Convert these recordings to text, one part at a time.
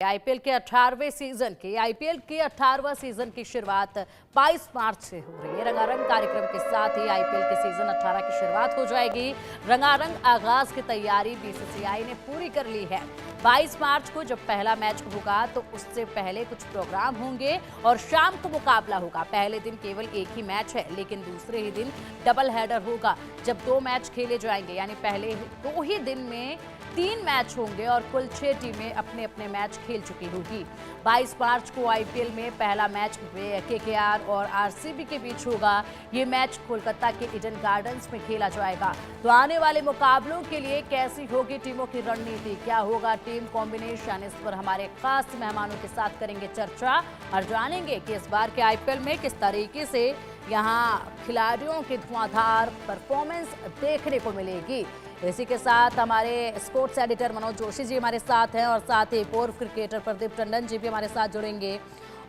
IPL के 18वें season की शुरुआत 22 मार्च से हो रही है। रंगारंग कार्यक्रम के साथ ही आईपीएल के सीजन 18 की शुरुआत हो जाएगी। रंगारंग आगाज की तैयारी बीसीसीआई ने पूरी कर ली है। 22 मार्च को जब पहला मैच होगा तो उससे पहले कुछ प्रोग्राम होंगे और शाम को मुकाबला होगा। पहले दिन केवल एक ही मैच है, लेकिन दूसरे ही दिन डबल हेडर होगा जब 2 मैच खेले जाएंगे। यानी पहले 2 ही दिन में 3 मैच होंगे और कुल 6 टीमें अपने अपने मैच खेल चुकी होगी। 22 मार्च को आईपीएल में पहला मैच केकेआर और आरसीबी के बीच होगा। ये मैच कोलकाता के ईडन गार्डन्स में खेला जाएगा। तो आने वाले मुकाबलों के लिए कैसी होगी टीमों की रणनीति, क्या होगा टीम कॉम्बिनेशन, इस पर हमारे खास मेहमानों के साथ करेंगे चर्चा और जानेंगे कि इस बार के आईपीएल में किस तरीके से यहाँ खिलाड़ियों की धुआंधार परफॉर्मेंस देखने को मिलेगी। इसी के साथ हमारे स्पोर्ट्स एडिटर मनोज जोशी जी हमारे साथ हैं और साथ ही पूर्व क्रिकेटर प्रदीप टंडन जी भी हमारे साथ जुड़ेंगे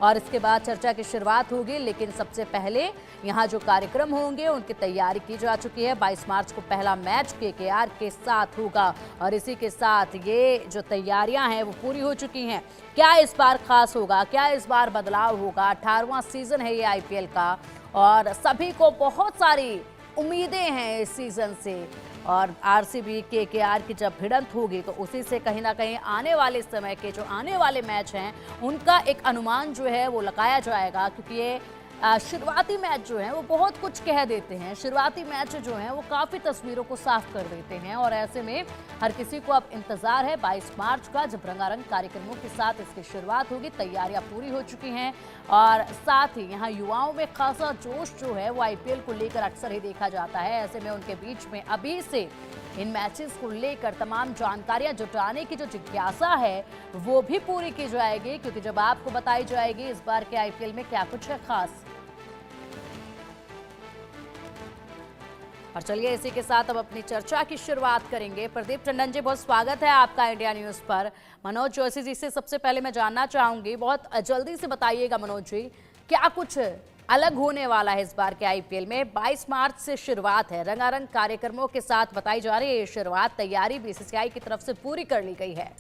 और इसके बाद चर्चा की शुरुआत होगी। लेकिन सबसे पहले यहाँ जो कार्यक्रम होंगे उनकी तैयारी की जा चुकी है। 22 मार्च को पहला मैच केकेआर के साथ होगा और इसी के साथ ये जो तैयारियां हैं वो पूरी हो चुकी हैं। क्या इस बार खास होगा, क्या इस बार बदलाव होगा? 18वां सीजन है ये आईपीएल का और सभी को बहुत सारी उम्मीदें हैं इस सीजन से। और आरसीबी केकेआर की जब भिड़ंत होगी तो उसी से कहीं ना कहीं आने वाले समय के जो आने वाले मैच हैं उनका एक अनुमान जो है वो लगाया जाएगा, क्योंकि ये शुरुआती मैच जो हैं वो बहुत कुछ कह देते हैं। शुरुआती मैच जो हैं वो काफ़ी तस्वीरों को साफ कर देते हैं और ऐसे में हर किसी को अब इंतज़ार है 22 मार्च का, जब रंगारंग कार्यक्रमों के साथ इसकी शुरुआत होगी। तैयारियां पूरी हो चुकी हैं और साथ ही यहाँ युवाओं में खासा जोश जो है वो आईपीएल को लेकर अक्सर ही देखा जाता है। ऐसे में उनके बीच में अभी से इन मैचेस को लेकर तमाम जानकारियां जुटाने की जो जिज्ञासा है वो भी पूरी की जाएगी, क्योंकि जब आपको बताई जाएगी इस बार के आईपीएल में क्या कुछ है खास। और चलिए इसी के साथ अब अपनी चर्चा की शुरुआत करेंगे। प्रदीप टंडन जी, बहुत स्वागत है आपका इंडिया न्यूज पर। मनोज जोशी जी से सबसे पहले मैं जानना चाहूंगी, बहुत जल्दी से बताइएगा मनोज जी, क्या कुछ अलग होने वाला है इस बार के आईपीएल में? 22 मार्च से शुरुआत है, रंगारंग कार्यक्रमों के साथ बताई जा रही है ये शुरुआत। तैयारी बीसीसीआई की तरफ से पूरी कर ली गई है।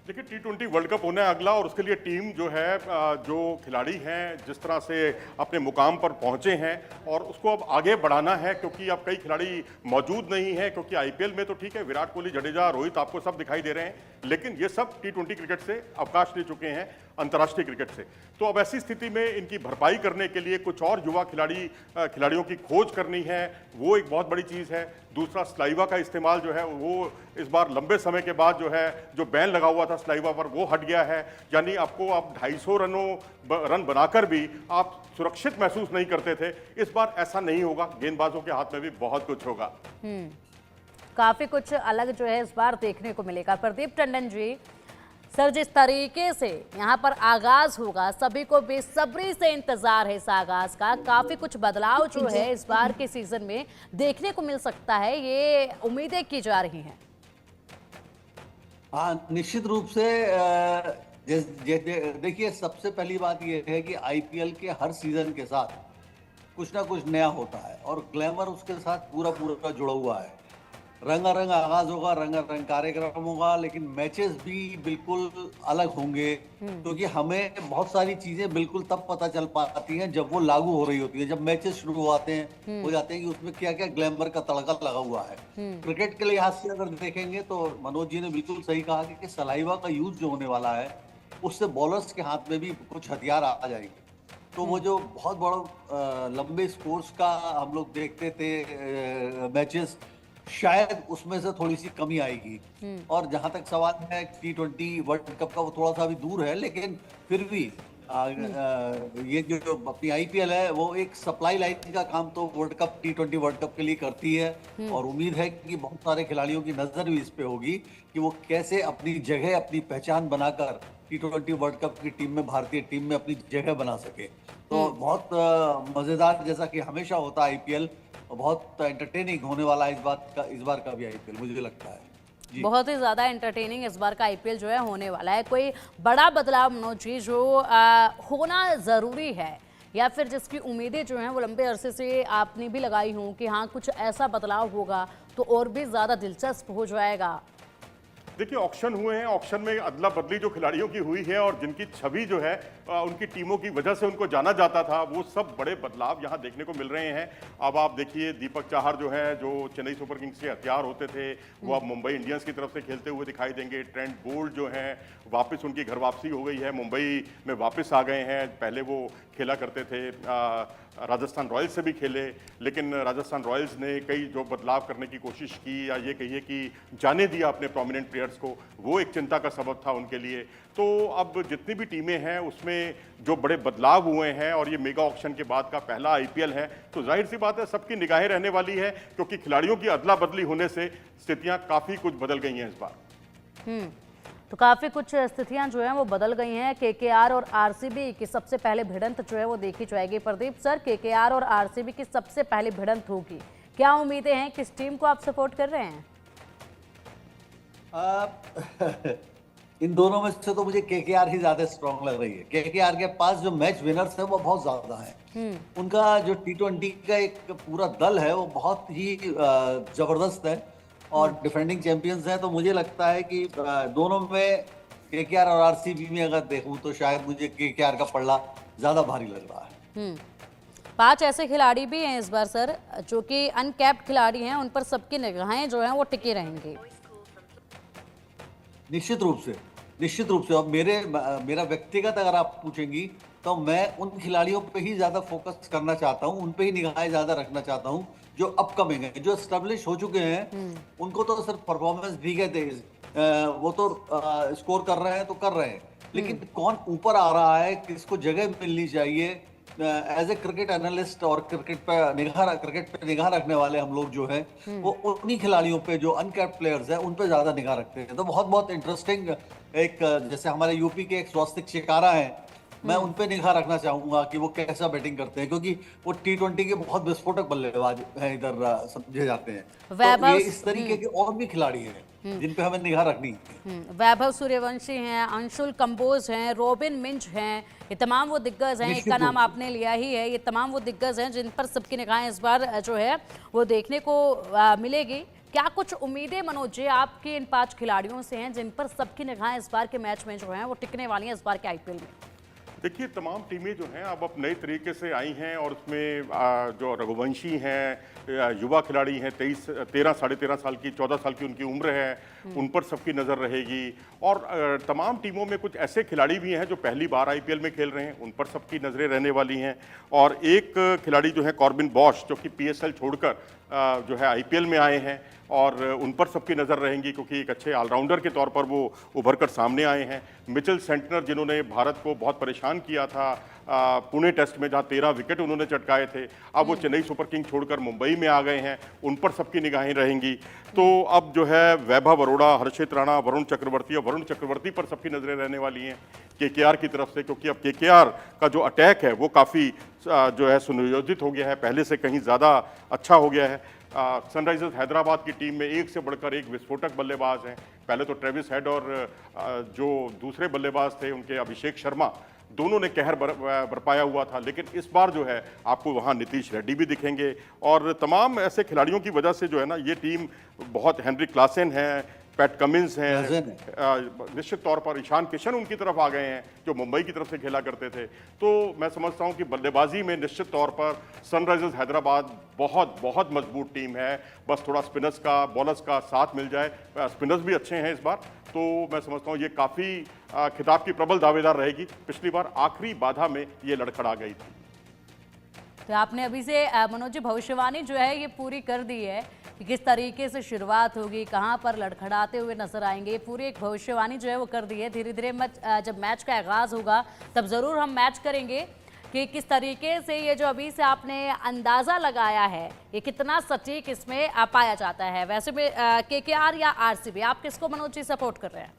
देखिए, T20 वर्ल्ड कप होना है अगला और उसके लिए टीम जो है, जो खिलाड़ी हैं जिस तरह से अपने मुकाम पर पहुंचे हैं और उसको अब आगे बढ़ाना है, क्योंकि अब कई खिलाड़ी मौजूद नहीं हैं। क्योंकि आईपीएल में तो ठीक है, विराट कोहली, जडेजा, रोहित आपको सब दिखाई दे रहे हैं, लेकिन ये सब T20 क्रिकेट से अवकाश ले चुके हैं, अंतर्राष्ट्रीय क्रिकेट से। तो अब ऐसी स्थिति में इनकी भरपाई करने के लिए कुछ और युवा खिलाड़ियों की खोज करनी है, वो एक बहुत बड़ी चीज़ है। दूसरा, स्लाइवा का इस्तेमाल जो है वो इस बार लंबे समय के बाद जो है, जो बैन लगा हुआ था स्लाइवा पर, वो हट गया है। यानी आपको आप 250 रन बनाकर भी आप सुरक्षित महसूस नहीं करते थे। इस बार ऐसा नहीं होगा, गेंदबाजों के हाथ में भी बहुत कुछ होगा। काफी कुछ अलग जो है इस बार देखने को मिलेगा। प्रदीप टंडन जी सर, जिस तरीके से यहाँ पर आगाज होगा, सभी को बेसब्री से इंतजार है इस आगाज का। काफी कुछ बदलाव जो है इस बार के सीजन में देखने को मिल सकता है, ये उम्मीदें की जा रही हैं। हाँ, निश्चित रूप से देखिए, सबसे पहली बात यह है कि आईपीएल के हर सीजन के साथ कुछ ना कुछ नया होता है और ग्लैमर उसके साथ पूरा पूरा जुड़ा हुआ है। रंगारंग आगाज होगा, रंगारंग कार्यक्रम होगा, लेकिन मैचेस भी बिल्कुल अलग होंगे, क्योंकि हमें बहुत सारी चीजें बिल्कुल तब पता चल पाती हैं जब वो लागू हो रही होती है। जब मैचेस शुरू हो जाते हैं कि उसमें क्या क्या ग्लैमर का तड़का लगा हुआ है। क्रिकेट के लिहाज से अगर देखेंगे तो मनोज जी ने बिल्कुल सही कहा कि सलाइवा का यूज जो होने वाला है उससे बॉलर्स के हाथ में भी कुछ हथियार आ जाएंगे। तो वो जो बहुत बड़ा लंबे स्कोर्स का हम लोग देखते थे मैचेस, शायद उसमें से थोड़ी सी कमी आएगी। और जहां तक सवाल है T20 वर्ल्ड कप का, वो थोड़ा सा अभी दूर है, लेकिन फिर भी ये जो अपनी आईपीएल है वो एक सप्लाई लाइन का काम तो T20 वर्ल्ड कप के लिए करती है। और उम्मीद है कि बहुत सारे खिलाड़ियों की नजर भी इस पे होगी कि वो कैसे अपनी जगह, अपनी पहचान बनाकर T20 वर्ल्ड कप की टीम में, भारतीय टीम में अपनी जगह बना सके। तो बहुत मजेदार, जैसा कि हमेशा होता है आईपीएल, बहुत एंटरटेनिंग होने वाला है इस बार का भी आईपीएल, मुझे लगता है। बहुत ही ज्यादा एंटरटेनिंग इस बार का आईपीएल जो है होने वाला है। कोई बड़ा बदलाव मनोज जी जो होना जरूरी है, या फिर जिसकी उम्मीदें जो हैं वो लंबे अरसे से आपने भी लगाई हों कि हाँ कुछ ऐसा बदलाव होगा तो और भी ज्यादा दिलचस्प हो जाएगा? देखिए ऑक्शन हुए हैं, ऑक्शन में अदला बदली जो खिलाड़ियों की हुई है और जिनकी छवि जो है उनकी टीमों की वजह से उनको जाना जाता था, वो सब बड़े बदलाव यहाँ देखने को मिल रहे हैं। अब आप देखिए दीपक चाहर जो है, जो चेन्नई सुपर किंग्स के हथियार होते थे, वो अब मुंबई इंडियंस की तरफ से खेलते हुए दिखाई देंगे। ट्रेंट बोल्ट जो है वापस उनकी घर वापसी हो गई है, मुंबई में वापस आ गए हैं। पहले वो खेला करते थे, राजस्थान रॉयल्स से भी खेले, लेकिन राजस्थान रॉयल्स ने कई जो बदलाव करने की कोशिश की या ये कहिए कि जाने दिया अपने प्रोमिनेंट प्लेयर्स को, वो एक चिंता का सबब था उनके लिए। तो अब जितनी भी टीमें हैं उसमें जो बड़े बदलाव हुए हैं और ये मेगा ऑक्शन के बाद का पहला आईपीएल है, तो जाहिर सी बात है सबकी निगाहें रहने वाली है, क्योंकि खिलाड़ियों की अदला बदली होने से स्थितियां काफ़ी कुछ बदल गई हैं इस बार। तो काफी कुछ स्थितियां जो हैं वो बदल गई हैं। केकेआर और आरसीबी की सबसे पहले भिड़ंत जो है वो देखी जाएगी। प्रदीप सर, केकेआर और आरसीबी की सबसे पहले भिड़ंत होगी, क्या उम्मीदें हैं? किस टीम को आप सपोर्ट कर रहे हैं? इन दोनों में से तो मुझे केकेआर ही ज्यादा स्ट्रांग लग रही है। केकेआर के पास जो मैच विनर्स है वो बहुत ज्यादा है। उनका जो T20 का एक पूरा दल है वो बहुत ही जबरदस्त है और डिफेंडिंग चैंपियंस है। तो मुझे लगता है कि दोनों में केकेआर और आरसीबी में अगर देखूं तो शायद मुझे केकेआर का पलड़ा ज्यादा भारी लग रहा है। 5 ऐसे खिलाड़ी भी हैं इस बार सर जो कि अनकैप्ड खिलाड़ी हैं, उन पर सबकी निगाहें जो हैं वो टिकी रहेंगी। निश्चित रूप से। अब मेरा व्यक्तिगत अगर आप पूछेंगी तो मैं उन खिलाड़ियों पे ही ज्यादा फोकस करना चाहता हूं, उन पे ही निगाहें ज्यादा रखना चाहता हूं जो अपकमिंग है, जो एस्टेब्लिश हो चुके हैं। उनको तो सिर्फ परफॉर्मेंस दी गए, वो तो स्कोर कर रहे हैं तो कर रहे हैं, लेकिन कौन ऊपर आ रहा है, किसको जगह मिलनी चाहिए। एज ए क्रिकेट एनालिस्ट और क्रिकेट पे निगाह रखने वाले हम लोग जो हैं वो उन्हीं खिलाड़ियों पे जो अनकैप्ड प्लेयर्स हैं उन पे ज्यादा निगाह रखते हैं। तो बहुत इंटरेस्टिंग एक, जैसे हमारे यूपी के एक स्वास्तिक शिकारा हैं, मैं उन पे निगाह रखना चाहूंगा कि वो कैसा बैटिंग करते हैं, क्योंकि वो T20 के बहुत विस्फोटक बल्लेबाज हैं, इधर समझे जाते हैं। तो ये इस तरीके के और भी खिलाड़ी हैं जिन पे हमें निगाह रखनी है। वैभव सूर्यवंशी हैं, अंशुल कंबोज हैं, रॉबिन मिंज हैं, ये तमाम वो दिग्गज हैं। एक का नाम आपने लिया ही है, ये तमाम वो दिग्गज हैं जिन पर सबकी निगाहें इस बार जो है वो देखने को मिलेगी। क्या कुछ उम्मीदें मनोज जी आपकी इन 5 खिलाड़ियों से हैं जिन पर सबकी निगाहें इस बार के मैच में जो हैं वो टिकने वाली हैं इस बार के आईपीएल में? देखिए तमाम टीमें जो हैं अब नए तरीके से आई हैं और उसमें जो रघुवंशी हैं, युवा खिलाड़ी हैं, 13 साढ़े 13 साल की, 14 साल की उनकी उम्र है, उन पर सबकी नज़र रहेगी। और तमाम टीमों में कुछ ऐसे खिलाड़ी भी हैं जो पहली बार आईपीएल में खेल रहे हैं, उन पर सबकी नज़रें रहने वाली हैं। और एक खिलाड़ी जो है कॉर्बिन बॉश, जो कि पीएसएल छोड़कर जो है आईपीएल में आए हैं, और उन पर सबकी नज़र रहेंगी क्योंकि एक अच्छे ऑलराउंडर के तौर पर वो उभर कर सामने आए हैं। मिचेल सेंटनर, जिन्होंने भारत को बहुत परेशान किया था पुणे टेस्ट में, जहाँ 13 विकेट उन्होंने चटकाए थे, अब वो चेन्नई सुपर किंग छोड़कर मुंबई में आ गए हैं, उन पर सबकी निगाहें रहेंगी। तो अब जो है वैभव अरोड़ा, हर्षित राणा, वरुण चक्रवर्ती पर सबकी नज़रें रहने वाली हैं केकेआर की तरफ से, क्योंकि अब केकेआर का जो अटैक है वो काफ़ी जो है सुनियोजित हो गया है, पहले से कहीं ज़्यादा अच्छा हो गया है। सनराइजर्स हैदराबाद की टीम में एक से बढ़कर एक विस्फोटक बल्लेबाज हैं। पहले तो ट्रेविस हेड और जो दूसरे बल्लेबाज थे उनके अभिषेक शर्मा, दोनों ने कहर बरपाया हुआ था, लेकिन इस बार जो है आपको वहाँ नीतीश रेड्डी भी दिखेंगे। और तमाम ऐसे खिलाड़ियों की वजह से जो है ना ये टीम बहुत, हेनरी क्लासेन है, पैट कमिंस हैं, निश्चित तौर पर ईशान किशन उनकी तरफ आ गए हैं जो मुंबई की तरफ से खेला करते थे। तो मैं समझता हूं कि बल्लेबाजी में निश्चित तौर पर सनराइजर्स हैदराबाद बहुत मजबूत टीम है। बस थोड़ा स्पिनर्स का, बॉलर्स का साथ मिल जाए, स्पिनर्स भी अच्छे हैं इस बार, तो मैं समझता हूं ये काफ़ी खिताब की प्रबल दावेदार रहेगी। पिछली बार आखिरी बाधा में ये लड़खड़ा गई थी। तो आपने अभी से मनोज जी भविष्यवाणी जो है ये पूरी कर दी है कि किस तरीके से शुरुआत होगी, कहां पर लड़खड़ाते हुए नजर आएंगे, पूरी एक भविष्यवाणी जो है वो कर दी है। धीरे धीरे जब मैच का आगाज होगा तब जरूर हम मैच करेंगे कि किस तरीके से ये जो अभी से आपने अंदाजा लगाया है ये कितना सटीक इसमें पाया जाता है। वैसे भी केकेआर या आरसीबी, आप किसको मनोज जी सपोर्ट कर रहे हैं?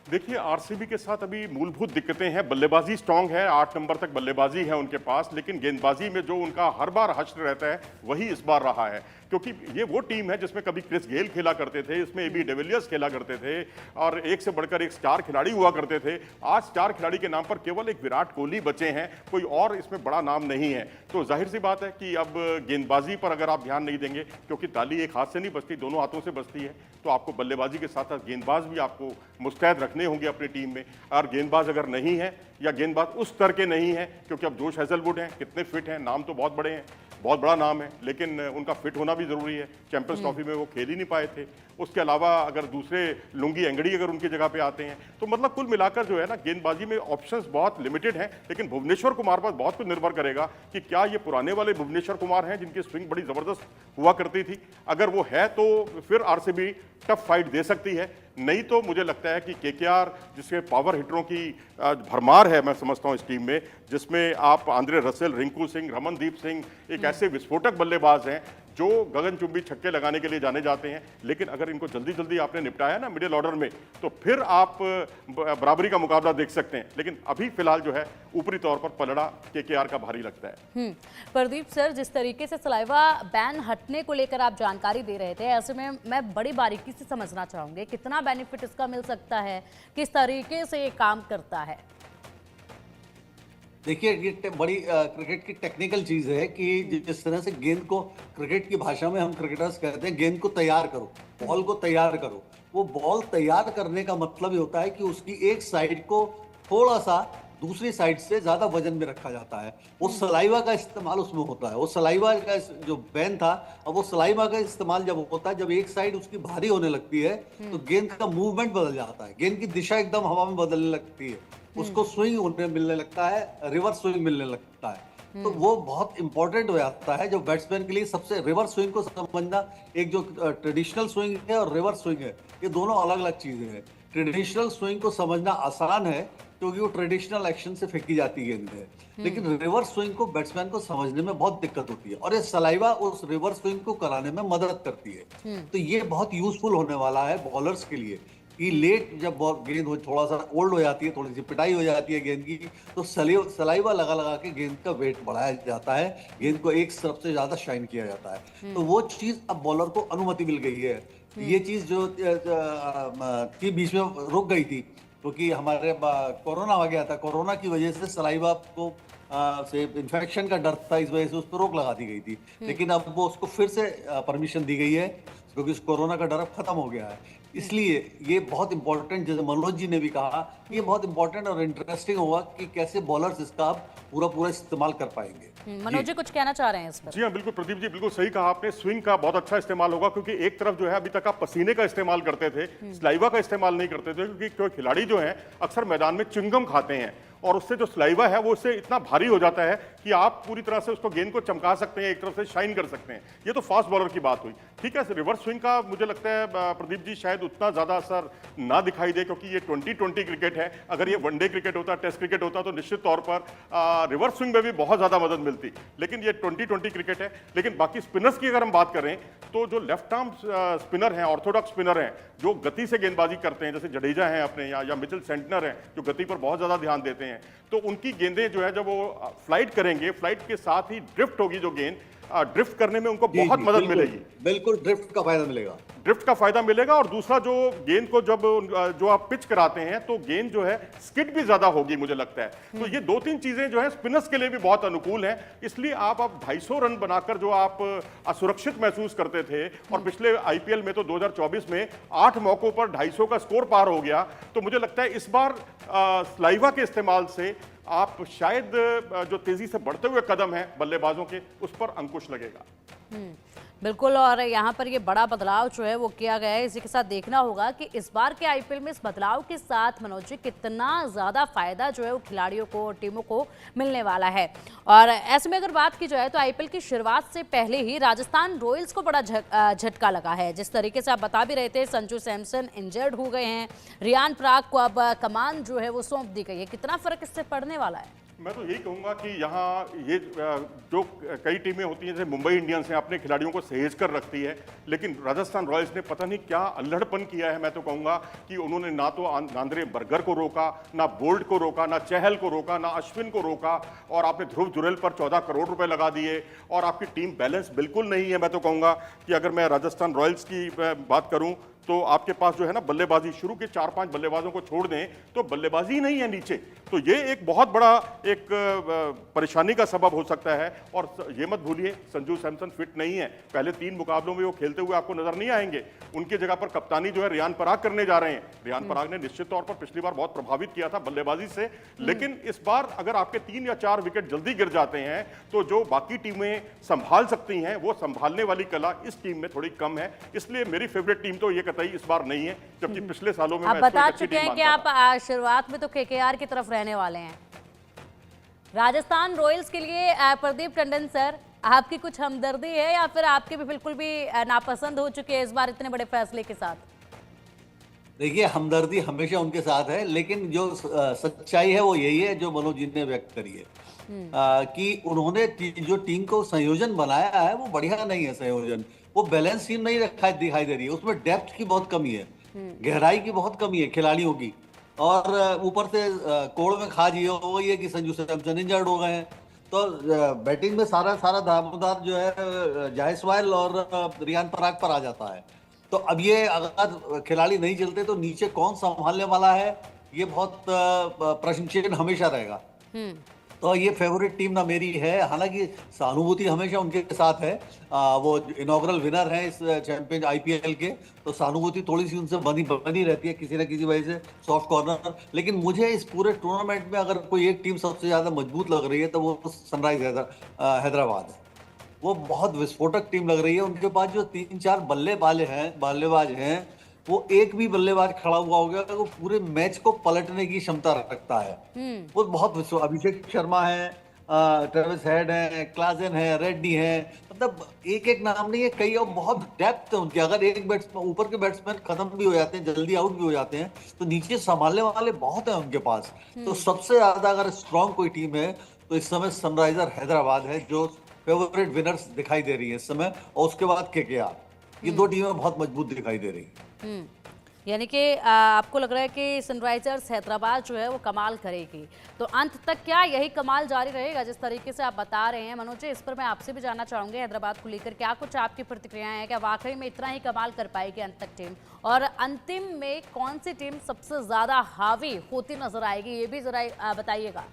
देखिए, आरसीबी के साथ अभी मूलभूत दिक्कतें हैं। बल्लेबाजी स्ट्रांग है, 8 नंबर तक बल्लेबाजी है उनके पास, लेकिन गेंदबाजी में जो उनका हर बार हश्र रहता है वही इस बार रहा है। क्योंकि ये वो टीम है जिसमें कभी क्रिस गेल खेला करते थे, इसमें एबी डिविलियर्स खेला करते थे और एक से बढ़कर एक स्टार खिलाड़ी हुआ करते थे। आज स्टार खिलाड़ी के नाम पर केवल एक विराट कोहली बचे हैं, कोई और इसमें बड़ा नाम नहीं है। तो जाहिर सी बात है कि अब गेंदबाजी पर अगर आप ध्यान नहीं देंगे, क्योंकि ताली एक हाथ से नहीं बजती, दोनों हाथों से बजती है, तो आपको बल्लेबाजी के साथ साथ गेंदबाज भी आपको मुस्तैद रखने होंगे अपनी टीम में। और गेंदबाज अगर नहीं है या गेंदबाज उस स्तर के नहीं है, क्योंकि अब जोश हेजलवुड हैं, कितने फिट हैं, नाम तो बहुत बड़े हैं, बहुत बड़ा नाम है, लेकिन उनका फिट होना भी जरूरी है। चैंपियंस ट्रॉफी में वो खेल ही नहीं पाए थे। उसके अलावा अगर दूसरे लुंगी एंगड़ी अगर उनकी जगह पे आते हैं, तो मतलब कुल मिलाकर जो है ना, गेंदबाजी में ऑप्शंस बहुत लिमिटेड हैं। लेकिन भुवनेश्वर कुमार पर बहुत कुछ निर्भर करेगा कि क्या ये पुराने वाले भुवनेश्वर कुमार हैं जिनकी स्विंग बड़ी जबरदस्त हुआ करती थी। अगर वो है तो फिर आरसीबी टफ फाइट दे सकती है, नहीं तो मुझे लगता है कि केकेआर, जिसके पावर हिटरों की भरमार है, मैं समझता हूं इस टीम में, जिसमें आप आंद्रे रसेल, रिंकू सिंह, रमनदीप सिंह, एक ऐसे विस्फोटक बल्लेबाज हैं जो गगनचुंबी छक्के लगाने के लिए जाने जाते हैं। लेकिन अगर इनको जल्दी जल्दी आपने निपटाया ना मिडिल ऑर्डर में, तो फिर आप बराबरी का मुकाबला देख सकते हैं। लेकिन अभी फिलहाल जो है ऊपरी तौर पर पलड़ा केकेआर का भारी लगता है। प्रदीप सर, जिस तरीके से सलाइवा बैन हटने को लेकर आप जानकारी दे रहे थे, ऐसे में मैं बड़ी बारीकी से समझना चाहूंगी कितना बेनिफिट इसका मिल सकता है, किस तरीके से ये काम करता है। देखिए, ये बड़ी क्रिकेट की टेक्निकल चीज है कि जिस तरह से गेंद को, क्रिकेट की भाषा में हम क्रिकेटर्स कहते हैं, गेंद को तैयार करो, बॉल को तैयार करो। वो बॉल तैयार करने का मतलब ये होता है कि उसकी एक साइड को थोड़ा सा दूसरी साइड से ज्यादा वजन में रखा जाता है। वो सलाइवा का इस्तेमाल उसमें होता है। वो सलाइवा का जो बैन था, अब वो सलाइवा का इस्तेमाल जब होता है, जब एक साइड उसकी भारी होने लगती है, तो गेंद का मूवमेंट बदल जाता है, गेंद की दिशा एकदम हवा में बदलने लगती है, उसको स्विंग होने मिलने लगता है, रिवर्स स्विंग मिलने लगता है। तो वो बहुत इंपॉर्टेंट हो जाता है जो बैट्समैन के लिए। सबसे रिवर्स स्विंग को समझना, एक जो ट्रेडिशनल स्विंग है और रिवर्स स्विंग है, ये दोनों अलग अलग चीजें हैं। ट्रेडिशनल स्विंग को समझना आसान है क्योंकि वो ट्रेडिशनल एक्शन से फेंकी जाती गेंद है, लेकिन रिवर्स स्विंग को बैट्समैन को समझने में बहुत दिक्कत होती है, और ये सलाइवा उस रिवर्स स्विंग को कराने में मदद करती है। तो ये बहुत यूजफुल होने वाला है बॉलर्स के लिए कि लेट जब गेंद थोड़ा सा ओल्ड हो जाती है, थोड़ी सी पिटाई हो जाती है गेंद की, तो सलाइवा लगा लगा के गेंद का वेट बढ़ाया जाता है, गेंद को एक तरफ से ज्यादा शाइन किया जाता है। तो वो चीज अब बॉलर को अनुमति मिल गई है। ये चीज जो थी बीच में रुक गई थी क्योंकि हमारे कोरोना आ गया था, कोरोना की वजह से सलाइवा को से इन्फेक्शन का डर था, इस वजह से उस पर रोक लगा दी गई थी। लेकिन अब वो उसको फिर से परमिशन दी गई है क्योंकि इस कोरोना का डर अब खत्म हो गया है। इसलिए ये बहुत इंपॉर्टेंट, जैसे मनोज जी ने भी कहा, ये बहुत इंपॉर्टेंट और इंटरेस्टिंग होगा कि कैसे बॉलर्स इसका पूरा इस्तेमाल कर पाएंगे। मनोज जी कुछ कहना चाह रहे हैं इस पर? जी हाँ, बिल्कुल प्रदीप जी, बिल्कुल सही कहा आपने। स्विंग का बहुत अच्छा इस्तेमाल होगा, क्योंकि एक तरफ जो है अभी तक आप पसीने का इस्तेमाल करते थे, स्लाइवा का इस्तेमाल नहीं करते थे, क्योंकि खिलाड़ी जो है अक्सर मैदान में च्युइंगम खाते हैं और उससे जो स्लाइवा है वो उससे इतना भारी हो जाता है कि आप पूरी तरह से उसको गेंद को चमका सकते हैं, एक तरफ से शाइन कर सकते हैं। ये तो फास्ट बॉलर की बात हुई। ठीक है, रिवर्स स्विंग का मुझे लगता है प्रदीप जी शायद उतना ज्यादा असर ना दिखाई दे, क्योंकि ये 2020 क्रिकेट है। अगर ये वनडे क्रिकेट होता, टेस्ट क्रिकेट होता, तो निश्चित तौर पर रिवर्स स्विंग में भी बहुत ज्यादा मदद मिलती। लेकिन ये 2020 क्रिकेट है। लेकिन बाकी स्पिनर्स की अगर हम बात करें, तो जो लेफ्ट आर्म स्पिनर हैं, ऑर्थोडॉक्स स्पिनर हैं, जो गति से गेंदबाजी करते हैं, जैसे जडेजा हैं अपने या मिचेल सेंटनर हैं, जो गति पर बहुत ज्यादा ध्यान देते हैं, तो उनकी गेंदें जो है जब वो फ्लाइट करेंगे, फ्लाइट के साथ ही ड्रिफ्ट होगी जो गेंद, ड्रिफ्ट करने में उनको बहुत मदद मिलेगी। बिल्कुल ड्रिफ्ट का फायदा मिलेगा, ड्रिफ्ट का फायदा मिलेगा। और दूसरा, जो गेंद को जब जो आप पिच कराते हैं, तो गेंद जो है स्किड भी ज्यादा होगी मुझे लगता है। तो ये 2-3 चीजें जो है स्पिनर्स के लिए भी बहुत अनुकूल हैं। इसलिए आप 250 रन बनाकर जो आप असुरक्षित महसूस करते थे, और पिछले आईपीएल में तो 2024 में 8 मौकों पर 250 का स्कोर पार हो गया, तो मुझे लगता है इस बार स्लाइवा के इस्तेमाल से आप शायद जो तेजी से बढ़ते हुए कदम है बल्लेबाजों के, उस पर अंकुश लगेगा। बिल्कुल, और यहाँ पर ये बड़ा बदलाव जो है वो किया गया है। इसी के साथ देखना होगा कि इस बार के आईपीएल में इस बदलाव के साथ मनोज जी कितना ज़्यादा फायदा जो है वो खिलाड़ियों को, टीमों को मिलने वाला है। और ऐसे में अगर बात की जाए तो आईपीएल की शुरुआत से पहले ही राजस्थान रॉयल्स को बड़ा झटका लगा है। जिस तरीके से आप बता भी रहे थे, संजू सैमसन इंजर्ड हो गए हैं, रियान पराग को अब कमान जो है वो सौंप दी गई है। कितना फर्क इससे पड़ने वाला है? मैं तो यही कहूंगा कि यहाँ ये जो कई टीमें होती हैं, जैसे मुंबई इंडियंस हैं, अपने खिलाड़ियों को सहेज कर रखती है। लेकिन राजस्थान रॉयल्स ने पता नहीं क्या अल्हड़पन किया है। मैं तो कहूंगा कि उन्होंने ना तो आंद्रे बर्गर को रोका, ना बोल्ट को रोका, ना चहल को रोका, ना अश्विन को रोका, और आपने ध्रुव जुरेल पर 14 करोड़ रुपए लगा दिए, और आपकी टीम बैलेंस बिल्कुल नहीं है। मैं तो कहूंगा कि अगर मैं राजस्थान रॉयल्स की बात करूं तो आपके पास जो है ना बल्लेबाजी, शुरू के 4-5 बल्लेबाजों को छोड़ दें तो बल्लेबाजी ही नहीं है नीचे। तो ये एक बहुत बड़ा एक परेशानी का सबब हो सकता है। और ये मत भूलिए संजू सैमसन फिट नहीं है, पहले 3 मुकाबलों में वो खेलते हुए आपको नजर नहीं आएंगे। उनकी जगह पर कप्तानी जो है रियान पराग करने जा रहे हैं। रियान पराग ने निश्चित तौर पर पिछली बार बहुत प्रभावित किया था बल्लेबाजी से, लेकिन इस बार अगर आपके 3 या 4 विकेट जल्दी गिर जाते हैं तो जो बाकी टीमें संभाल सकती हैं, वो संभालने वाली कला इस टीम में थोड़ी कम है। इसलिए मेरी फेवरेट टीम तो ये कतई इस बार नहीं है, जबकि पिछले सालों में आप मैं बता इसको एक अच्छी चुके टीम हैं कि मानता था। आप शुरुआत में तो केकेआर की तरफ रहने वाले हैं। राजस्थान रॉयल्स के लिए प्रदीप टंडन सर, आपकी कुछ हमदर्दी है या फिर आपके भी बिल्कुल भी नापसंद हो चुके हैं इस बार इतने बड़े फैसले के साथ? देखिए, हमदर्दी हमेशा उनके साथ है, लेकिन जो सच्चाई है वो यही है जो मनोज जी ने व्यक्त करी है, कि उन्होंने जो टीम को संयोजन बनाया है वो बढ़िया नहीं है। संयोजन वो बैलेंस टीम नहीं दिखाई दे रही है, उसमें डेप्थ की बहुत कमी है, गहराई की बहुत कमी है खिलाड़ियों की, और ऊपर से कोड़ में खा जी हो ये कि संजू सैमसन इंजर्ड हो गए हैं। तो बैटिंग में सारा दारोमदार जो है जायसवाल और रियान पराग पर आ जाता है। तो अब ये अगर खिलाड़ी नहीं चलते तो नीचे कौन संभालने वाला है, ये बहुत प्रश्न चिन्ह हमेशा रहेगा। तो ये फेवरेट टीम ना मेरी है, हालांकि सहानुभूति हमेशा उनके साथ है। वो इनॉग्रल विनर है इस चैंपियन आईपीएल के, तो सहानुभूति थोड़ी सी उनसे बनी रहती है किसी न किसी वजह से, सॉफ्ट कॉर्नर। लेकिन मुझे इस पूरे टूर्नामेंट में अगर कोई एक टीम सबसे ज्यादा मजबूत लग रही है तो वो सनराइज हैदराबाद है। वो बहुत विस्फोटक टीम लग रही है। उनके पास जो 3-4 बल्लेबाज हैं, वो एक भी बल्लेबाज खड़ा हुआ हो गया तो वो पूरे मैच को पलटने की क्षमता रखता है। वो बहुत अभिषेक शर्मा है, ट्रेविस हेड है, क्लासेन है, रेड्डी है, मतलब एक एक नाम नहीं है, कई, और बहुत डेप्थ है उनकी। अगर एक बैट्समैन, ऊपर के बैट्समैन खत्म भी हो जाते हैं, जल्दी आउट भी हो जाते हैं, तो नीचे संभालने वाले बहुत हैं उनके पास। तो सबसे ज्यादा अगर स्ट्रांग कोई टीम है तो इस समय सनराइजर हैदराबाद है, जो फेवरेट विनर्स दिखाई दे रही है इस समय, और उसके बाद केकेआर। ये 2 टीमें बहुत मजबूत दिखाई दे रही है। यानी कि आपको लग रहा है कि सनराइजर्स हैदराबाद जो है वो कमाल करेगी, तो अंत तक क्या यही कमाल जारी रहेगा जिस तरीके से आप बता रहे हैं? मनोज जी, इस पर मैं आपसे भी जानना चाहूंगी, हैदराबाद को लेकर क्या कुछ आपकी प्रतिक्रियाएं हैं? क्या वाकई में इतना ही कमाल कर पाएगी अंत तक टीम, और अंतिम में कौन सी टीम सबसे ज्यादा हावी होती नजर आएगी, ये भी जरा बताइएगा।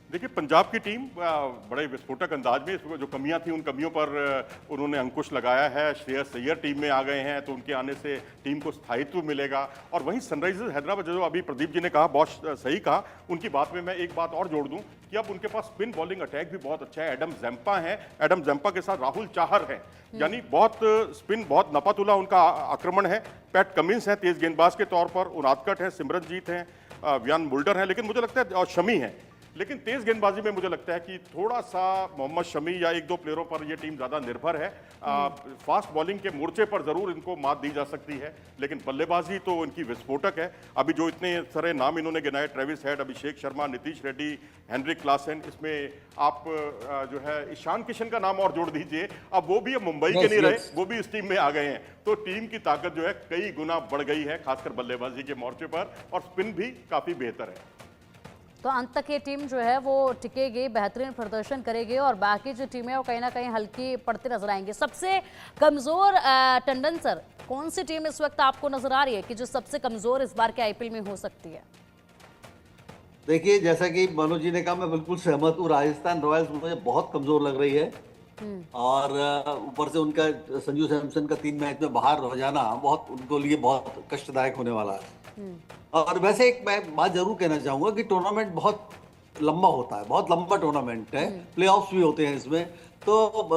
देखिए, पंजाब की टीम बड़े विस्फोटक अंदाज में, इसमें जो कमियां थी उन कमियों पर उन्होंने अंकुश लगाया है। श्रेयस अय्यर टीम में आ गए हैं, तो उनके आने से टीम को स्थायित्व मिलेगा। और वहीं सनराइजर्स हैदराबाद, जो अभी प्रदीप जी ने कहा, बहुत सही कहा। उनकी बात में मैं एक बात और जोड़ दूं कि अब उनके पास स्पिन बॉलिंग अटैक भी बहुत अच्छा है। एडम जैम्पा है, एडम जैम्पा के साथ राहुल चाहर है, यानी बहुत स्पिन, बहुत नपातुला उनका आक्रमण है। पैट कमिंस है तेज गेंदबाज के तौर पर, उनादकट है, सिमरनजीत है, व्यान मुल्डर है, लेकिन मुझे लगता है, और शमी है। लेकिन तेज गेंदबाजी में मुझे लगता है कि थोड़ा सा मोहम्मद शमी या 1-2 प्लेयरों पर यह टीम ज्यादा निर्भर है। फास्ट बॉलिंग के मोर्चे पर जरूर इनको मात दी जा सकती है, लेकिन बल्लेबाजी तो इनकी विस्फोटक है। अभी जो इतने सारे नाम इन्होंने गिनाए, Travis head, Abhishek Sharma, Nitish Reddy, Heinrich Klaasen, इसमें आप जो है ईशान किशन का नाम और जोड़ दीजिए। अब वो भी अब मुंबई के नहीं रहे, वो भी इस टीम में आ गए हैं। तो टीम की ताकत जो है कई गुना बढ़ गई है, खासकर बल्लेबाजी के मोर्चे पर, और स्पिन भी काफी बेहतर है। तो अंत तक ये टीम जो है वो टिकेगी, बेहतरीन प्रदर्शन करेगी, और बाकी जो टीमें वो कहीं ना कहीं हल्की पड़ते नजर आएंगी। सबसे कमजोर टंडन सर, कौन सी टीम इस वक्त आपको नजर आ रही है कि जो सबसे कमजोर इस बार के आईपीएल में हो सकती है? देखिए, जैसा कि मनोज जी ने कहा, मैं बिल्कुल सहमत हूँ। राजस्थान रॉयल्स मुझे बहुत कमजोर लग रही है, और ऊपर से उनका संजू सैमसन का 3 मैच में बाहर हो जाना बहुत उनको लिए बहुत कष्टदायक होने वाला है। और वैसे एक मैं बात जरूर कहना चाहूंगा कि टूर्नामेंट बहुत लंबा होता है, बहुत लंबा टूर्नामेंट है, प्लेऑफ्स भी होते हैं इसमें, तो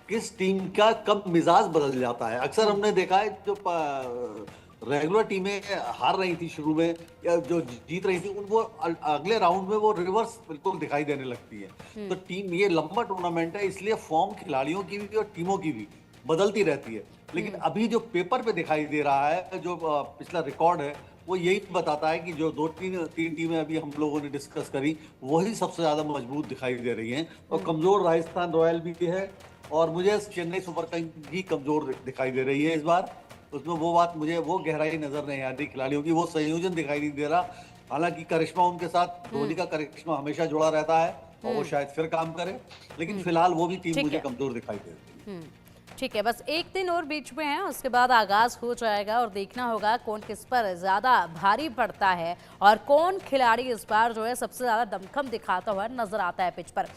किस टीम का कब मिजाज बदल जाता है। अक्सर हमने देखा है जो रेगुलर टीमें हार रही थी शुरू में, या जो जीत रही थी, वो अगले राउंड में वो रिवर्स बिल्कुल दिखाई देने लगती है। तो टीम, ये लंबा टूर्नामेंट है, इसलिए फॉर्म खिलाड़ियों की भी और टीमों की भी बदलती रहती है। लेकिन अभी जो पेपर पे दिखाई दे रहा है, जो पिछला रिकॉर्ड है, वो यही बताता है कि जो 2-3 टीमें अभी हम लोगों ने डिस्कस करी, वही सबसे ज्यादा मजबूत दिखाई दे रही हैं। और कमजोर राजस्थान रॉयल भी है, और मुझे चेन्नई सुपर किंग्स ही कमजोर दिखाई दे रही है इस बार। उसमें वो बात, मुझे वो गहराई नजर नहीं आती खिलाड़ियों की, वो संयोजन दिखाई नहीं दे रहा। हालांकि करिश्मा उनके साथ, धोनी का करिश्मा हमेशा जुड़ा रहता है और वो शायद फिर काम करे, लेकिन फिलहाल वो भी टीम ठीक मुझे है। कमजोर दिखाई दे रही है। ठीक है, बस एक दिन और बीच में है, उसके बाद आगाज हो जाएगा और देखना होगा कौन किस पर ज्यादा भारी पड़ता है और कौन खिलाड़ी इस बार जो है सबसे ज्यादा दमखम दिखाता हुआ नजर आता है पिच पर।